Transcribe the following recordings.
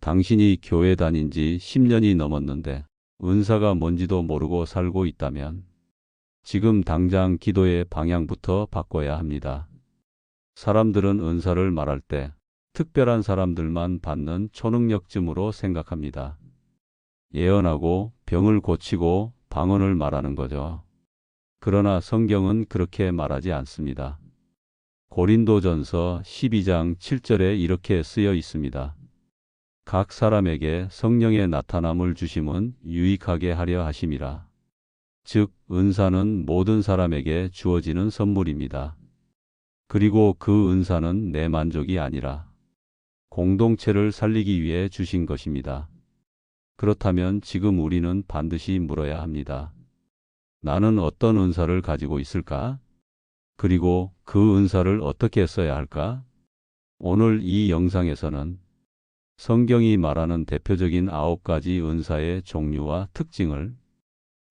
당신이 교회 다닌 지 10년이 넘었는데 은사가 뭔지도 모르고 살고 있다면 지금 당장 기도의 방향부터 바꿔야 합니다. 사람들은 은사를 말할 때 특별한 사람들만 받는 초능력쯤으로 생각합니다. 예언하고 병을 고치고 방언을 말하는 거죠. 그러나 성경은 그렇게 말하지 않습니다. 고린도전서 12장 7절에 이렇게 쓰여 있습니다. 각 사람에게 성령의 나타남을 주심은 유익하게 하려 하심이라. 즉, 은사는 모든 사람에게 주어지는 선물입니다. 그리고 그 은사는 내 만족이 아니라 공동체를 살리기 위해 주신 것입니다. 그렇다면 지금 우리는 반드시 물어야 합니다. 나는 어떤 은사를 가지고 있을까? 그리고 그 은사를 어떻게 써야 할까? 오늘 이 영상에서는 성경이 말하는 대표적인 9가지 은사의 종류와 특징을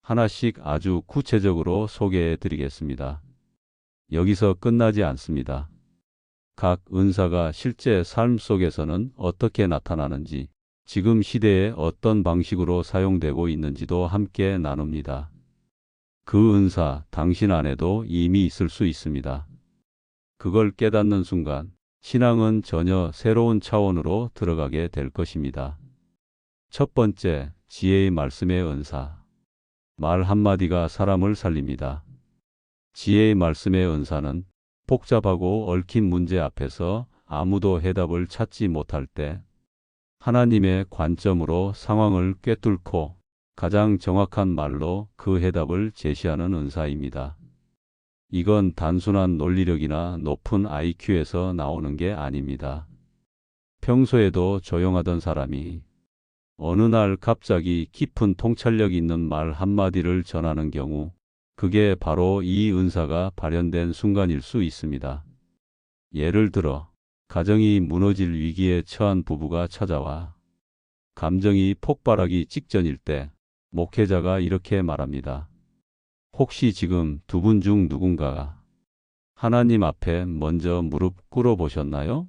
하나씩 아주 구체적으로 소개해 드리겠습니다. 여기서 끝나지 않습니다. 각 은사가 실제 삶 속에서는 어떻게 나타나는지, 지금 시대에 어떤 방식으로 사용되고 있는지도 함께 나눕니다. 그 은사 당신 안에도 이미 있을 수 있습니다. 그걸 깨닫는 순간 신앙은 전혀 새로운 차원으로 들어가게 될 것입니다. 첫 번째, 지혜의 말씀의 은사. 말 한마디가 사람을 살립니다. 지혜의 말씀의 은사는 복잡하고 얽힌 문제 앞에서 아무도 해답을 찾지 못할 때 하나님의 관점으로 상황을 꿰뚫고 가장 정확한 말로 그 해답을 제시하는 은사입니다. 이건 단순한 논리력이나 높은 IQ에서 나오는 게 아닙니다. 평소에도 조용하던 사람이 어느 날 갑자기 깊은 통찰력 있는 말 한마디를 전하는 경우, 그게 바로 이 은사가 발현된 순간일 수 있습니다. 예를 들어, 가정이 무너질 위기에 처한 부부가 찾아와 감정이 폭발하기 직전일 때 목회자가 이렇게 말합니다. 혹시 지금 두 분 중 누군가가 하나님 앞에 먼저 무릎 꿇어 보셨나요?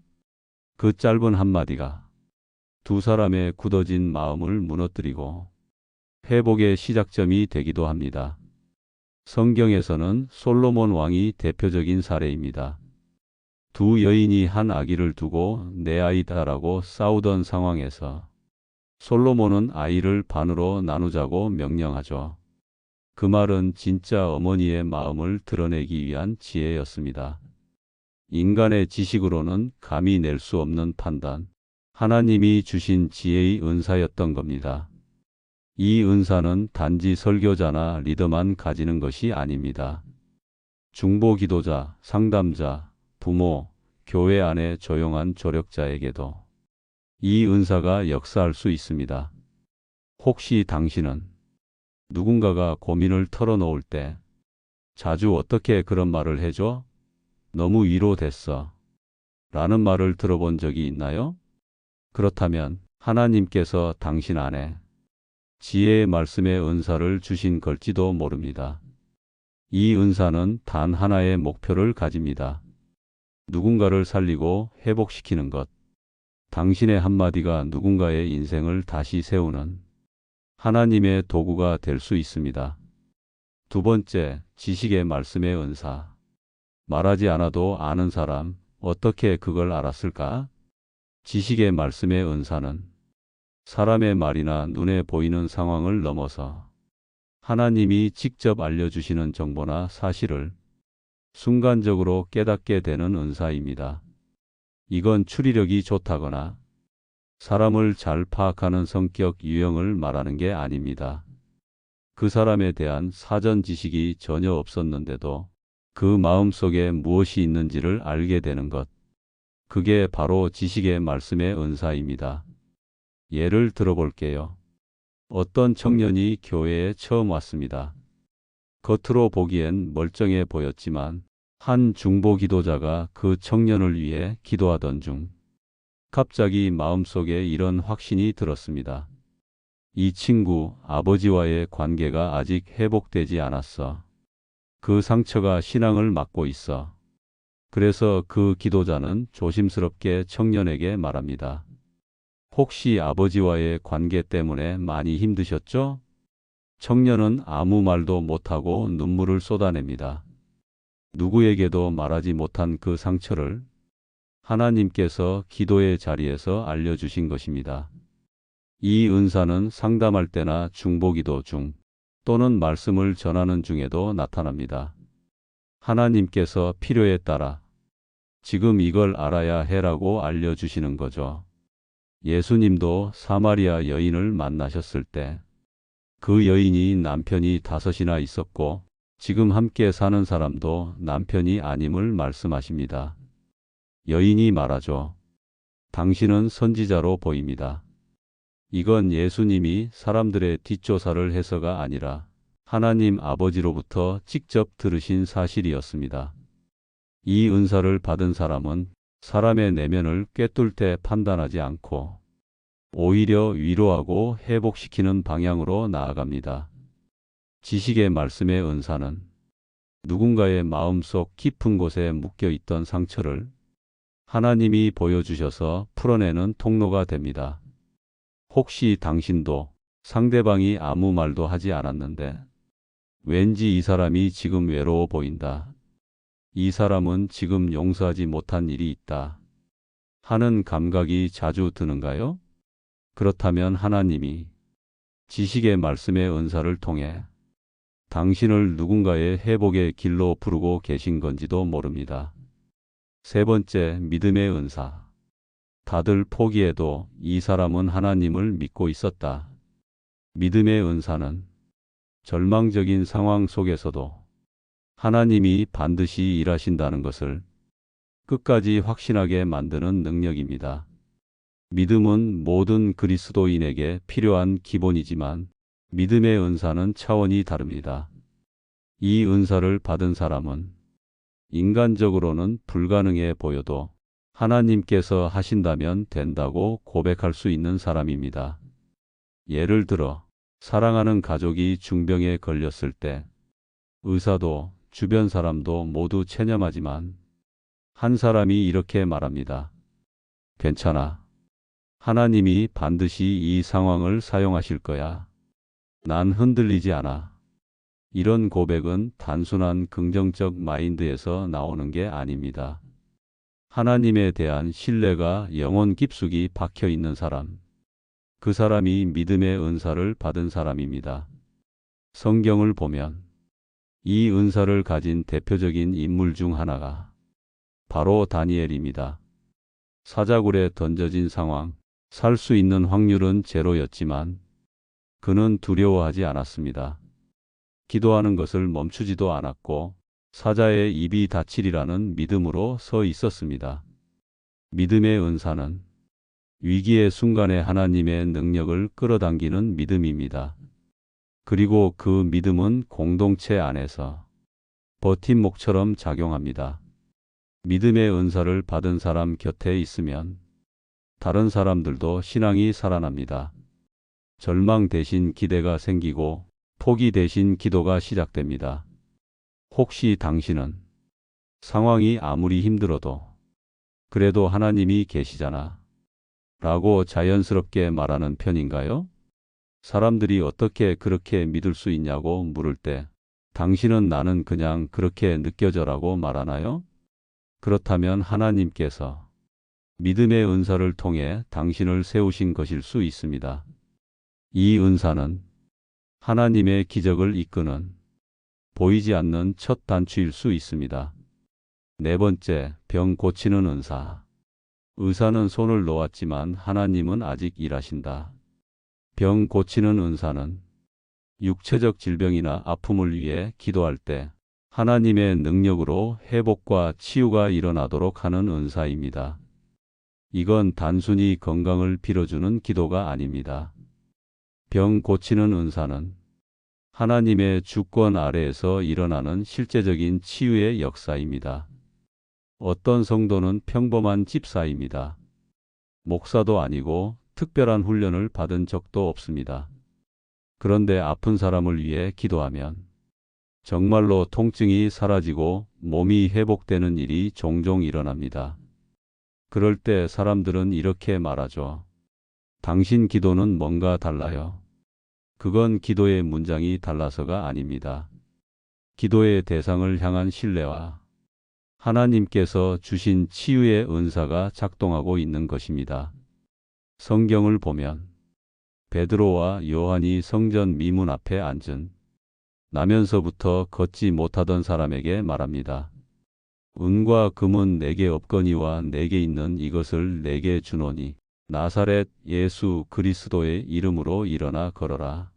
그 짧은 한마디가 두 사람의 굳어진 마음을 무너뜨리고 회복의 시작점이 되기도 합니다. 성경에서는 솔로몬 왕이 대표적인 사례입니다. 두 여인이 한 아기를 두고 내 아이다라고 싸우던 상황에서 솔로몬은 아이를 반으로 나누자고 명령하죠. 그 말은 진짜 어머니의 마음을 드러내기 위한 지혜였습니다. 인간의 지식으로는 감히 낼 수 없는 판단, 하나님이 주신 지혜의 은사였던 겁니다. 이 은사는 단지 설교자나 리더만 가지는 것이 아닙니다. 중보 기도자, 상담자, 부모, 교회 안의 조용한 조력자에게도 이 은사가 역사할 수 있습니다. 혹시 당신은 누군가가 고민을 털어놓을 때 자주 어떻게 그런 말을 해줘? 너무 위로됐어. 라는 말을 들어본 적이 있나요? 그렇다면 하나님께서 당신 안에 지혜의 말씀의 은사를 주신 걸지도 모릅니다. 이 은사는 단 하나의 목표를 가집니다. 누군가를 살리고 회복시키는 것. 당신의 한마디가 누군가의 인생을 다시 세우는 하나님의 도구가 될 수 있습니다. 두 번째, 지식의 말씀의 은사. 말하지 않아도 아는 사람, 어떻게 그걸 알았을까? 지식의 말씀의 은사는 사람의 말이나 눈에 보이는 상황을 넘어서 하나님이 직접 알려주시는 정보나 사실을 순간적으로 깨닫게 되는 은사입니다. 이건 추리력이 좋다거나 사람을 잘 파악하는 성격 유형을 말하는 게 아닙니다. 그 사람에 대한 사전 지식이 전혀 없었는데도 그 마음 속에 무엇이 있는지를 알게 되는 것. 그게 바로 지식의 말씀의 은사입니다. 예를 들어볼게요. 어떤 청년이 교회에 처음 왔습니다. 겉으로 보기엔 멀쩡해 보였지만 한 중보 기도자가 그 청년을 위해 기도하던 중 갑자기 마음속에 이런 확신이 들었습니다. 이 친구 아버지와의 관계가 아직 회복되지 않았어. 그 상처가 신앙을 막고 있어. 그래서 그 기도자는 조심스럽게 청년에게 말합니다. 혹시 아버지와의 관계 때문에 많이 힘드셨죠? 청년은 아무 말도 못하고 눈물을 쏟아냅니다. 누구에게도 말하지 못한 그 상처를 하나님께서 기도의 자리에서 알려주신 것입니다. 이 은사는 상담할 때나 중보기도 중 또는 말씀을 전하는 중에도 나타납니다. 하나님께서 필요에 따라 지금 이걸 알아야 해라고 알려주시는 거죠. 예수님도 사마리아 여인을 만나셨을 때 그 여인이 남편이 5이나 있었고 지금 함께 사는 사람도 남편이 아님을 말씀하십니다. 여인이 말하죠. 당신은 선지자로 보입니다. 이건 예수님이 사람들의 뒷조사를 해서가 아니라 하나님 아버지로부터 직접 들으신 사실이었습니다. 이 은사를 받은 사람은 사람의 내면을 꿰뚫 때 판단하지 않고 오히려 위로하고 회복시키는 방향으로 나아갑니다. 지식의 말씀의 은사는 누군가의 마음속 깊은 곳에 묶여 있던 상처를 하나님이 보여주셔서 풀어내는 통로가 됩니다. 혹시 당신도 상대방이 아무 말도 하지 않았는데 왠지 이 사람이 지금 외로워 보인다. 이 사람은 지금 용서하지 못한 일이 있다. 하는 감각이 자주 드는가요? 그렇다면 하나님이 지식의 말씀의 은사를 통해 당신을 누군가의 회복의 길로 부르고 계신 건지도 모릅니다. 세 번째, 믿음의 은사. 다들 포기해도 이 사람은 하나님을 믿고 있었다. 믿음의 은사는 절망적인 상황 속에서도 하나님이 반드시 일하신다는 것을 끝까지 확신하게 만드는 능력입니다. 믿음은 모든 그리스도인에게 필요한 기본이지만 믿음의 은사는 차원이 다릅니다. 이 은사를 받은 사람은 인간적으로는 불가능해 보여도 하나님께서 하신다면 된다고 고백할 수 있는 사람입니다. 예를 들어 사랑하는 가족이 중병에 걸렸을 때 의사도 주변 사람도 모두 체념하지만 한 사람이 이렇게 말합니다. 괜찮아. 하나님이 반드시 이 상황을 사용하실 거야. 난 흔들리지 않아. 이런 고백은 단순한 긍정적 마인드에서 나오는 게 아닙니다. 하나님에 대한 신뢰가 영혼 깊숙이 박혀 있는 사람. 그 사람이 믿음의 은사를 받은 사람입니다. 성경을 보면 이 은사를 가진 대표적인 인물 중 하나가 바로 다니엘입니다. 사자굴에 던져진 상황, 살 수 있는 확률은 제로였지만 그는 두려워하지 않았습니다. 기도하는 것을 멈추지도 않았고 사자의 입이 닫히리라는 믿음으로 서 있었습니다. 믿음의 은사는 위기의 순간에 하나님의 능력을 끌어당기는 믿음입니다. 그리고 그 믿음은 공동체 안에서 버팀목처럼 작용합니다. 믿음의 은사를 받은 사람 곁에 있으면 다른 사람들도 신앙이 살아납니다. 절망 대신 기대가 생기고 포기 대신 기도가 시작됩니다. 혹시 당신은 상황이 아무리 힘들어도 그래도 하나님이 계시잖아 라고 자연스럽게 말하는 편인가요? 사람들이 어떻게 그렇게 믿을 수 있냐고 물을 때 당신은 나는 그냥 그렇게 느껴져라고 말하나요? 그렇다면 하나님께서 믿음의 은사를 통해 당신을 세우신 것일 수 있습니다. 이 은사는 하나님의 기적을 이끄는 보이지 않는 첫 단추일 수 있습니다. 네 번째, 병 고치는 은사. 의사는 손을 놓았지만 하나님은 아직 일하신다. 병 고치는 은사는 육체적 질병이나 아픔을 위해 기도할 때 하나님의 능력으로 회복과 치유가 일어나도록 하는 은사입니다. 이건 단순히 건강을 빌어주는 기도가 아닙니다. 병 고치는 은사는 하나님의 주권 아래에서 일어나는 실제적인 치유의 역사입니다. 어떤 성도는 평범한 집사입니다. 목사도 아니고 특별한 훈련을 받은 적도 없습니다. 그런데 아픈 사람을 위해 기도하면 정말로 통증이 사라지고 몸이 회복되는 일이 종종 일어납니다. 그럴 때 사람들은 이렇게 말하죠. 당신 기도는 뭔가 달라요. 그건 기도의 문장이 달라서가 아닙니다. 기도의 대상을 향한 신뢰와 하나님께서 주신 치유의 은사가 작동하고 있는 것입니다. 성경을 보면 베드로와 요한이 성전 미문 앞에 앉은 나면서부터 걷지 못하던 사람에게 말합니다. 은과 금은 내게 없거니와 내게 있는 이것을 내게 주노니 나사렛 예수 그리스도의 이름으로 일어나 걸어라.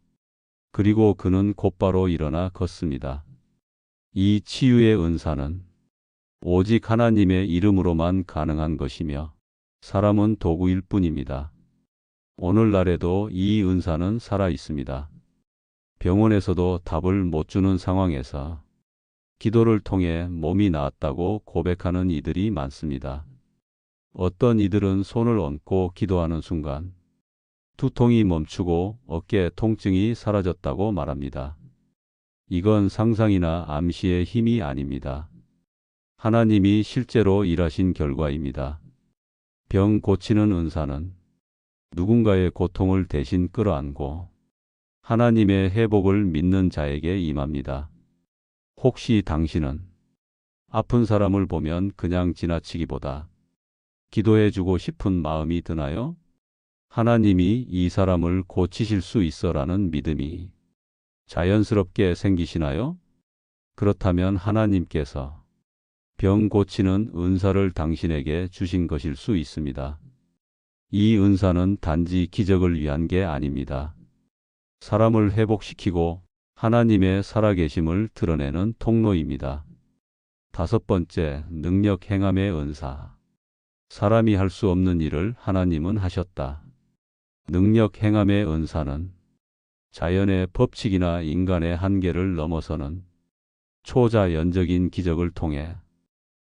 그리고 그는 곧바로 일어나 걷습니다. 이 치유의 은사는 오직 하나님의 이름으로만 가능한 것이며 사람은 도구일 뿐입니다. 오늘날에도 이 은사는 살아 있습니다. 병원에서도 답을 못 주는 상황에서 기도를 통해 몸이 나았다고 고백하는 이들이 많습니다. 어떤 이들은 손을 얹고 기도하는 순간 두통이 멈추고 어깨 통증이 사라졌다고 말합니다. 이건 상상이나 암시의 힘이 아닙니다. 하나님이 실제로 일하신 결과입니다. 병 고치는 은사는 누군가의 고통을 대신 끌어안고 하나님의 회복을 믿는 자에게 임합니다. 혹시 당신은 아픈 사람을 보면 그냥 지나치기보다 기도해주고 싶은 마음이 드나요? 하나님이 이 사람을 고치실 수 있어라는 믿음이 자연스럽게 생기시나요? 그렇다면 하나님께서 병 고치는 은사를 당신에게 주신 것일 수 있습니다. 이 은사는 단지 기적을 위한 게 아닙니다. 사람을 회복시키고 하나님의 살아계심을 드러내는 통로입니다. 다섯 번째, 능력 행함의 은사. 사람이 할 수 없는 일을 하나님은 하셨다. 능력 행함의 은사는 자연의 법칙이나 인간의 한계를 넘어서는 초자연적인 기적을 통해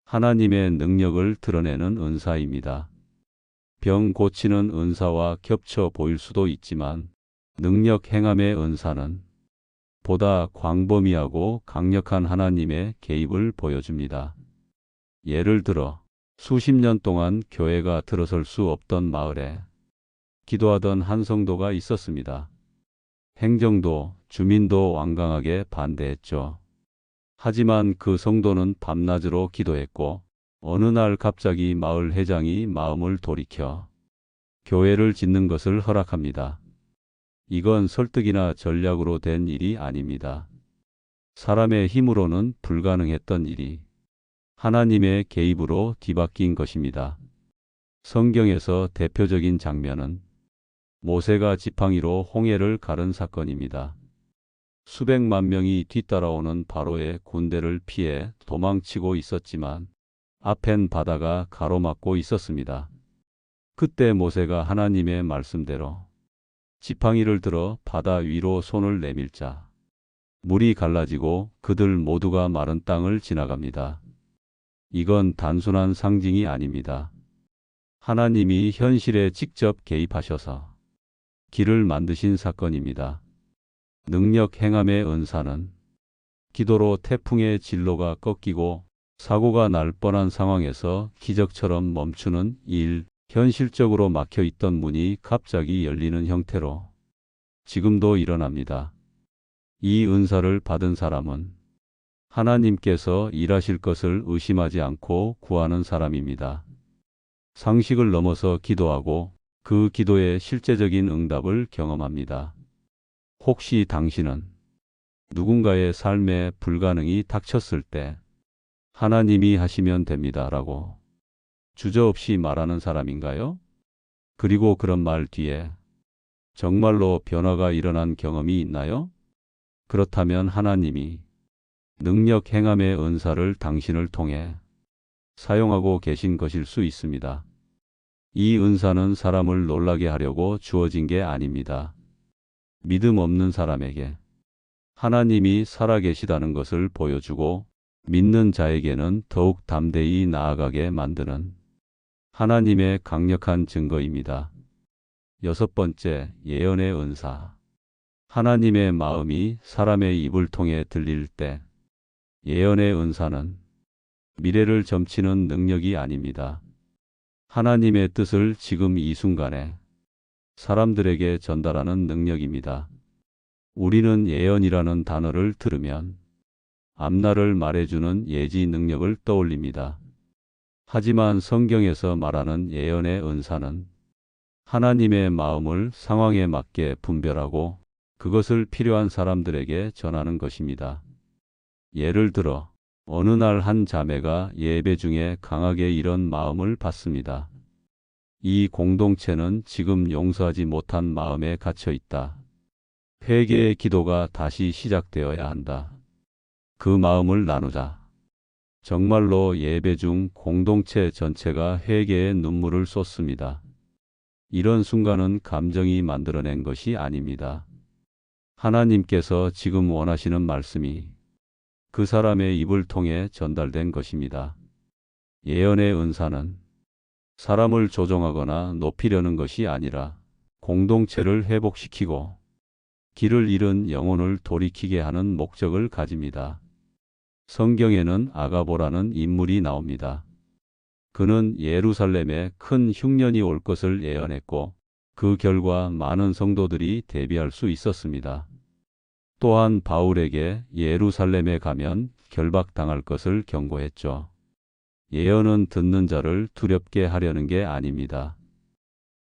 하나님의 능력을 드러내는 은사입니다. 병 고치는 은사와 겹쳐 보일 수도 있지만 능력 행함의 은사는 보다 광범위하고 강력한 하나님의 개입을 보여줍니다. 예를 들어 수십 년 동안 교회가 들어설 수 없던 마을에 기도하던 한 성도가 있었습니다. 행정도 주민도 완강하게 반대했죠. 하지만 그 성도는 밤낮으로 기도했고 어느 날 갑자기 마을 회장이 마음을 돌이켜 교회를 짓는 것을 허락합니다. 이건 설득이나 전략으로 된 일이 아닙니다. 사람의 힘으로는 불가능했던 일이 하나님의 개입으로 뒤바뀐 것입니다. 성경에서 대표적인 장면은 모세가 지팡이로 홍해를 가른 사건입니다. 수백만 명이 뒤따라오는 바로의 군대를 피해 도망치고 있었지만 앞엔 바다가 가로막고 있었습니다. 그때 모세가 하나님의 말씀대로 지팡이를 들어 바다 위로 손을 내밀자 물이 갈라지고 그들 모두가 마른 땅을 지나갑니다. 이건 단순한 상징이 아닙니다. 하나님이 현실에 직접 개입하셔서 길을 만드신 사건입니다. 능력 행함의 은사는 기도로 태풍의 진로가 꺾이고 사고가 날 뻔한 상황에서 기적처럼 멈추는 일, 현실적으로 막혀 있던 문이 갑자기 열리는 형태로 지금도 일어납니다. 이 은사를 받은 사람은 하나님께서 일하실 것을 의심하지 않고 구하는 사람입니다. 상식을 넘어서 기도하고 그 기도의 실제적인 응답을 경험합니다. 혹시 당신은 누군가의 삶에 불가능이 닥쳤을 때 하나님이 하시면 됩니다라고 주저없이 말하는 사람인가요? 그리고 그런 말 뒤에 정말로 변화가 일어난 경험이 있나요? 그렇다면 하나님이 능력 행함의 은사를 당신을 통해 사용하고 계신 것일 수 있습니다. 이 은사는 사람을 놀라게 하려고 주어진 게 아닙니다. 믿음 없는 사람에게 하나님이 살아계시다는 것을 보여주고 믿는 자에게는 더욱 담대히 나아가게 만드는 하나님의 강력한 증거입니다. 여섯 번째, 예언의 은사. 하나님의 마음이 사람의 입을 통해 들릴 때 예언의 은사는 미래를 점치는 능력이 아닙니다. 하나님의 뜻을 지금 이 순간에 사람들에게 전달하는 능력입니다. 우리는 예언이라는 단어를 들으면 앞날을 말해주는 예지 능력을 떠올립니다. 하지만 성경에서 말하는 예언의 은사는 하나님의 마음을 상황에 맞게 분별하고 그것을 필요한 사람들에게 전하는 것입니다. 예를 들어 어느 날 한 자매가 예배 중에 강하게 이런 마음을 받습니다. 이 공동체는 지금 용서하지 못한 마음에 갇혀 있다. 회개의 기도가 다시 시작되어야 한다. 그 마음을 나누자. 정말로 예배 중 공동체 전체가 회개의 눈물을 쏟습니다. 이런 순간은 감정이 만들어낸 것이 아닙니다. 하나님께서 지금 원하시는 말씀이 그 사람의 입을 통해 전달된 것입니다. 예언의 은사는 사람을 조종하거나 높이려는 것이 아니라 공동체를 회복시키고 길을 잃은 영혼을 돌이키게 하는 목적을 가집니다. 성경에는 아가보라는 인물이 나옵니다. 그는 예루살렘에 큰 흉년이 올 것을 예언했고 그 결과 많은 성도들이 대비할 수 있었습니다. 또한 바울에게 예루살렘에 가면 결박당할 것을 경고했죠. 예언은 듣는 자를 두렵게 하려는 게 아닙니다.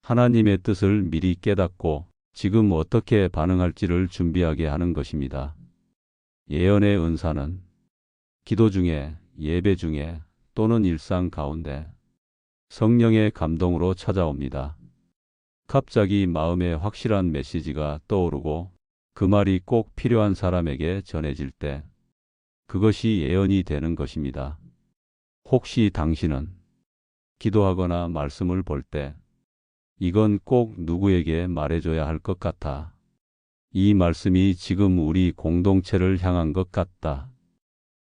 하나님의 뜻을 미리 깨닫고 지금 어떻게 반응할지를 준비하게 하는 것입니다. 예언의 은사는 기도 중에, 예배 중에 또는 일상 가운데 성령의 감동으로 찾아옵니다. 갑자기 마음에 확실한 메시지가 떠오르고 그 말이 꼭 필요한 사람에게 전해질 때 그것이 예언이 되는 것입니다. 혹시 당신은 기도하거나 말씀을 볼 때 이건 꼭 누구에게 말해줘야 할 것 같아. 이 말씀이 지금 우리 공동체를 향한 것 같다.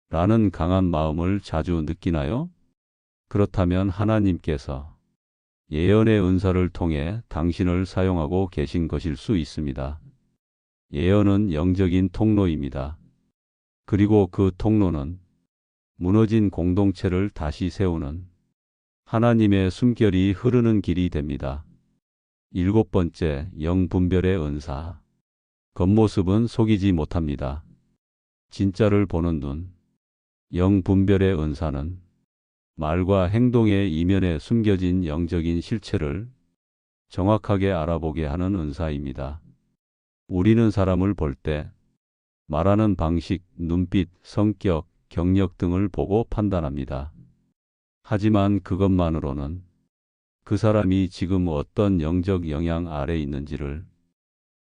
라는 강한 마음을 자주 느끼나요? 그렇다면 하나님께서 예언의 은사를 통해 당신을 사용하고 계신 것일 수 있습니다. 예언은 영적인 통로입니다. 그리고 그 통로는 무너진 공동체를 다시 세우는 하나님의 숨결이 흐르는 길이 됩니다. 7번째, 영분별의 은사. 겉모습은 속이지 못합니다. 진짜를 보는 눈. 영분별의 은사는 말과 행동의 이면에 숨겨진 영적인 실체를 정확하게 알아보게 하는 은사입니다. 우리는 사람을 볼 때 말하는 방식, 눈빛, 성격, 경력 등을 보고 판단합니다. 하지만 그것만으로는 그 사람이 지금 어떤 영적 영향 아래 있는지를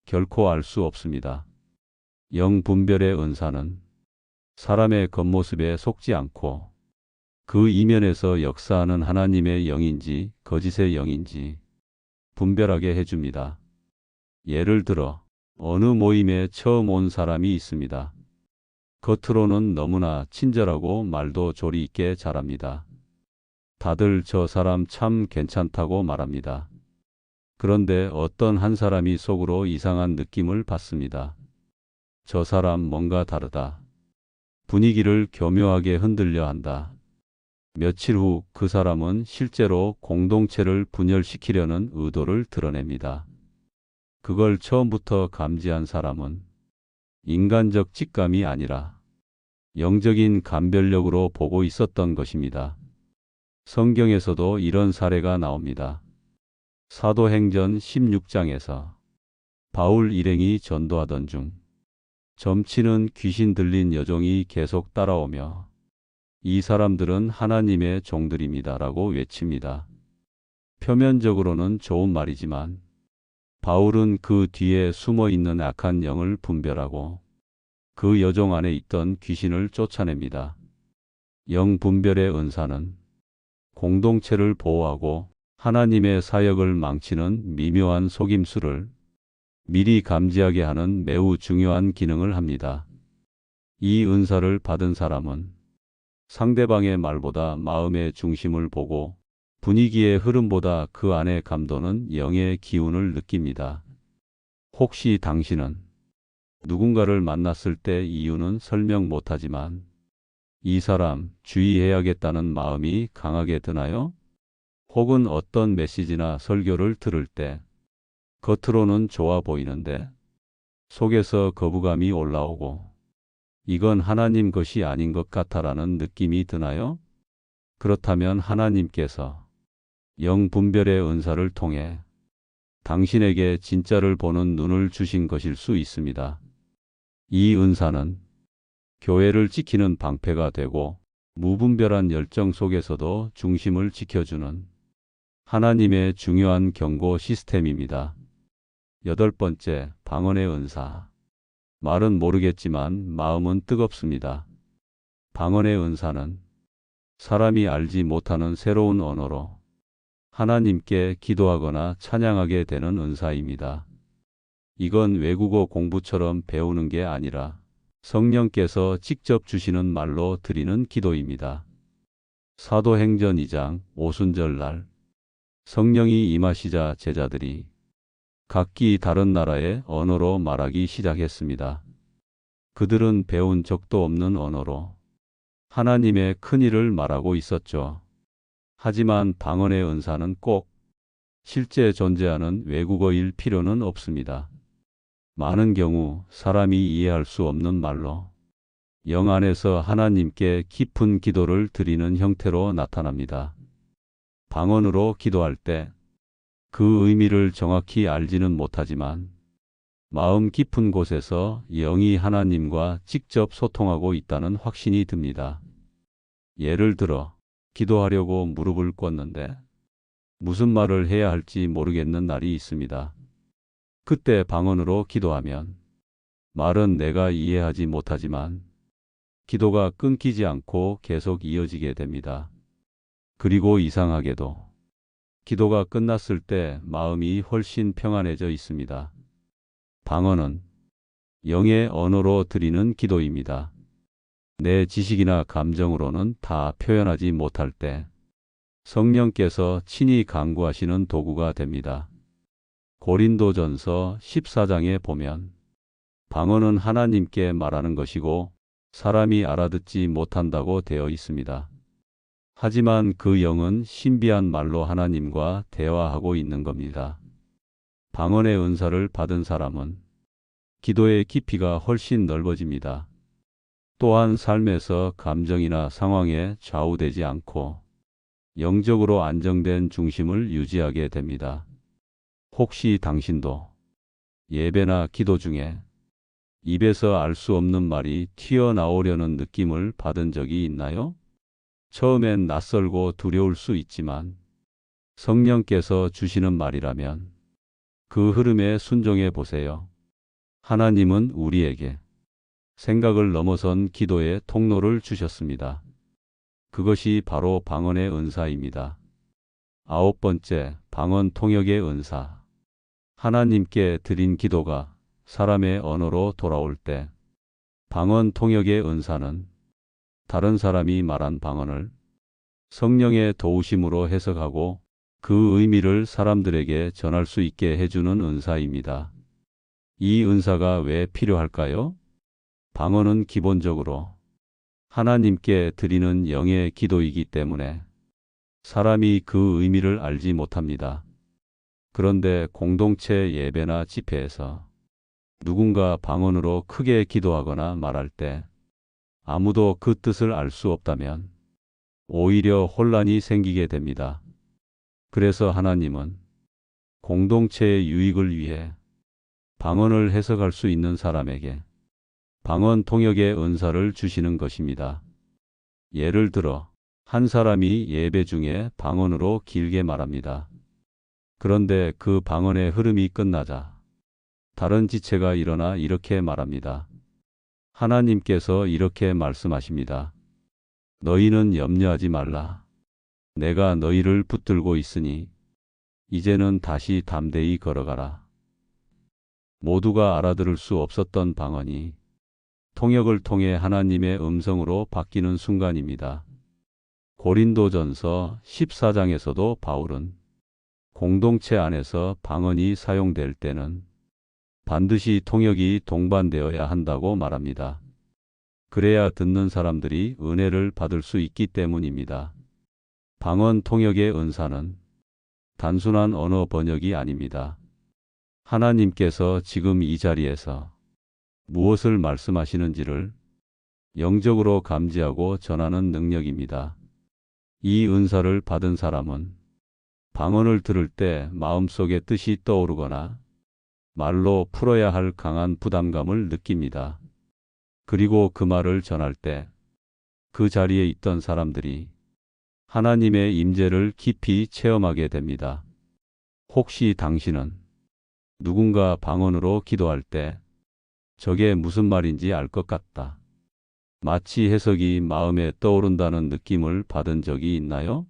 결코 알 수 없습니다. 영분별의 은사는 사람의 겉모습에 속지 않고 그 이면에서 역사하는 하나님의 영인지 거짓의 영인지 분별하게 해줍니다. 예를 들어 어느 모임에 처음 온 사람이 있습니다. 겉으로는 너무나 친절하고 말도 조리 있게 잘합니다. 다들 저 사람 참 괜찮다고 말합니다. 그런데 어떤 한 사람이 속으로 이상한 느낌을 받습니다. 저 사람 뭔가 다르다. 분위기를 교묘하게 흔들려 한다. 며칠 후 그 사람은 실제로 공동체를 분열시키려는 의도를 드러냅니다. 그걸 처음부터 감지한 사람은 인간적 직감이 아니라 영적인 감별력으로 보고 있었던 것입니다. 성경에서도 이런 사례가 나옵니다. 사도행전 16장에서 바울 일행이 전도하던 중 점치는 귀신 들린 여종이 계속 따라오며 이 사람들은 하나님의 종들입니다라고 외칩니다. 표면적으로는 좋은 말이지만 바울은 그 뒤에 숨어 있는 악한 영을 분별하고 그 여종 안에 있던 귀신을 쫓아냅니다. 영 분별의 은사는 공동체를 보호하고 하나님의 사역을 망치는 미묘한 속임수를 미리 감지하게 하는 매우 중요한 기능을 합니다. 이 은사를 받은 사람은 상대방의 말보다 마음의 중심을 보고 분위기의 흐름보다 그 안의 감도는 영의 기운을 느낍니다. 혹시 당신은 누군가를 만났을 때 이유는 설명 못하지만 이 사람 주의해야겠다는 마음이 강하게 드나요? 혹은 어떤 메시지나 설교를 들을 때 겉으로는 좋아 보이는데 속에서 거부감이 올라오고 이건 하나님 것이 아닌 것 같아라는 느낌이 드나요? 그렇다면 하나님께서 영분별의 은사를 통해 당신에게 진짜를 보는 눈을 주신 것일 수 있습니다. 이 은사는 교회를 지키는 방패가 되고 무분별한 열정 속에서도 중심을 지켜주는 하나님의 중요한 경고 시스템입니다. 여덟 번째, 방언의 은사. 말은 모르겠지만 마음은 뜨겁습니다. 방언의 은사는 사람이 알지 못하는 새로운 언어로 하나님께 기도하거나 찬양하게 되는 은사입니다. 이건 외국어 공부처럼 배우는 게 아니라 성령께서 직접 주시는 말로 드리는 기도입니다. 사도행전 2장 오순절 날 성령이 임하시자 제자들이 각기 다른 나라의 언어로 말하기 시작했습니다. 그들은 배운 적도 없는 언어로 하나님의 큰일을 말하고 있었죠. 하지만 방언의 은사는 꼭 실제 존재하는 외국어일 필요는 없습니다. 많은 경우 사람이 이해할 수 없는 말로 영 안에서 하나님께 깊은 기도를 드리는 형태로 나타납니다. 방언으로 기도할 때 그 의미를 정확히 알지는 못하지만 마음 깊은 곳에서 영이 하나님과 직접 소통하고 있다는 확신이 듭니다. 예를 들어 기도하려고 무릎을 꿇는데 무슨 말을 해야 할지 모르겠는 날이 있습니다. 그때 방언으로 기도하면 말은 내가 이해하지 못하지만 기도가 끊기지 않고 계속 이어지게 됩니다. 그리고 이상하게도 기도가 끝났을 때 마음이 훨씬 평안해져 있습니다. 방언은 영의 언어로 드리는 기도입니다. 내 지식이나 감정으로는 다 표현하지 못할 때 성령께서 친히 간구하시는 도구가 됩니다. 고린도전서 14장에 보면 방언은 하나님께 말하는 것이고 사람이 알아듣지 못한다고 되어 있습니다. 하지만 그 영은 신비한 말로 하나님과 대화하고 있는 겁니다. 방언의 은사를 받은 사람은 기도의 깊이가 훨씬 넓어집니다. 또한 삶에서 감정이나 상황에 좌우되지 않고 영적으로 안정된 중심을 유지하게 됩니다. 혹시 당신도 예배나 기도 중에 입에서 알 수 없는 말이 튀어나오려는 느낌을 받은 적이 있나요? 처음엔 낯설고 두려울 수 있지만 성령께서 주시는 말이라면 그 흐름에 순종해 보세요. 하나님은 우리에게 생각을 넘어선 기도의 통로를 주셨습니다. 그것이 바로 방언의 은사입니다. 아홉 번째, 방언 통역의 은사. 하나님께 드린 기도가 사람의 언어로 돌아올 때 방언 통역의 은사는 다른 사람이 말한 방언을 성령의 도우심으로 해석하고 그 의미를 사람들에게 전할 수 있게 해주는 은사입니다. 이 은사가 왜 필요할까요? 방언은 기본적으로 하나님께 드리는 영의 기도이기 때문에 사람이 그 의미를 알지 못합니다. 그런데 공동체 예배나 집회에서 누군가 방언으로 크게 기도하거나 말할 때 아무도 그 뜻을 알 수 없다면 오히려 혼란이 생기게 됩니다. 그래서 하나님은 공동체의 유익을 위해 방언을 해석할 수 있는 사람에게 방언 통역의 은사를 주시는 것입니다. 예를 들어 한 사람이 예배 중에 방언으로 길게 말합니다. 그런데 그 방언의 흐름이 끝나자 다른 지체가 일어나 이렇게 말합니다. 하나님께서 이렇게 말씀하십니다. 너희는 염려하지 말라. 내가 너희를 붙들고 있으니 이제는 다시 담대히 걸어가라. 모두가 알아들을 수 없었던 방언이 통역을 통해 하나님의 음성으로 바뀌는 순간입니다. 고린도전서 14장에서도 바울은 공동체 안에서 방언이 사용될 때는 반드시 통역이 동반되어야 한다고 말합니다. 그래야 듣는 사람들이 은혜를 받을 수 있기 때문입니다. 방언 통역의 은사는 단순한 언어 번역이 아닙니다. 하나님께서 지금 이 자리에서 무엇을 말씀하시는지를 영적으로 감지하고 전하는 능력입니다. 이 은사를 받은 사람은 방언을 들을 때 마음속에 뜻이 떠오르거나 말로 풀어야 할 강한 부담감을 느낍니다. 그리고 그 말을 전할 때 그 자리에 있던 사람들이 하나님의 임재를 깊이 체험하게 됩니다. 혹시 당신은 누군가 방언으로 기도할 때 저게 무슨 말인지 알 것 같다, 마치 해석이 마음에 떠오른다는 느낌을 받은 적이 있나요?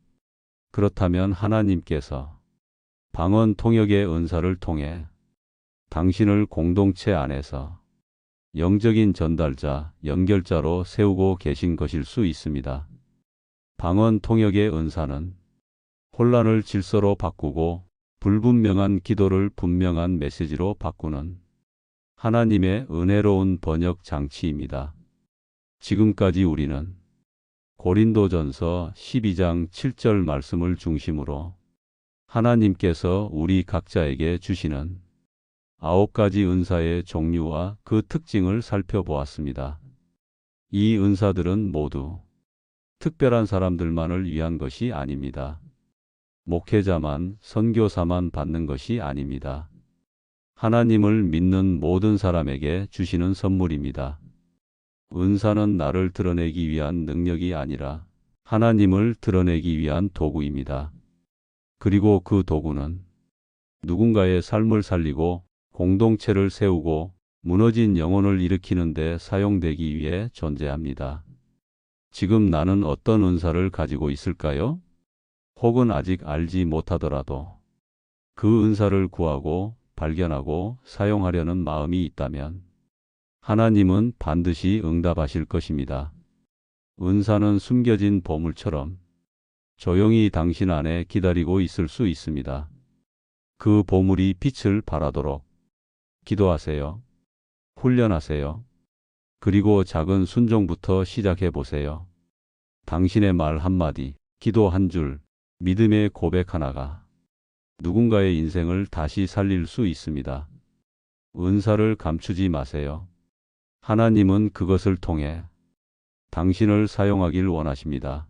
그렇다면 하나님께서 방언 통역의 은사를 통해 당신을 공동체 안에서 영적인 전달자, 연결자로 세우고 계신 것일 수 있습니다. 방언 통역의 은사는 혼란을 질서로 바꾸고 불분명한 기도를 분명한 메시지로 바꾸는 하나님의 은혜로운 번역 장치입니다. 지금까지 우리는 고린도전서 12장 7절 말씀을 중심으로 하나님께서 우리 각자에게 주시는 9가지 은사의 종류와 그 특징을 살펴보았습니다. 이 은사들은 모두 특별한 사람들만을 위한 것이 아닙니다. 목회자만, 선교사만 받는 것이 아닙니다. 하나님을 믿는 모든 사람에게 주시는 선물입니다. 은사는 나를 드러내기 위한 능력이 아니라 하나님을 드러내기 위한 도구입니다. 그리고 그 도구는 누군가의 삶을 살리고 공동체를 세우고 무너진 영혼을 일으키는 데 사용되기 위해 존재합니다. 지금 나는 어떤 은사를 가지고 있을까요? 혹은 아직 알지 못하더라도 그 은사를 구하고 발견하고 사용하려는 마음이 있다면 하나님은 반드시 응답하실 것입니다. 은사는 숨겨진 보물처럼 조용히 당신 안에 기다리고 있을 수 있습니다. 그 보물이 빛을 발하도록 기도하세요. 훈련하세요. 그리고 작은 순종부터 시작해 보세요. 당신의 말 한마디, 기도 한 줄, 믿음의 고백 하나가 누군가의 인생을 다시 살릴 수 있습니다. 은사를 감추지 마세요. 하나님은 그것을 통해 당신을 사용하길 원하십니다.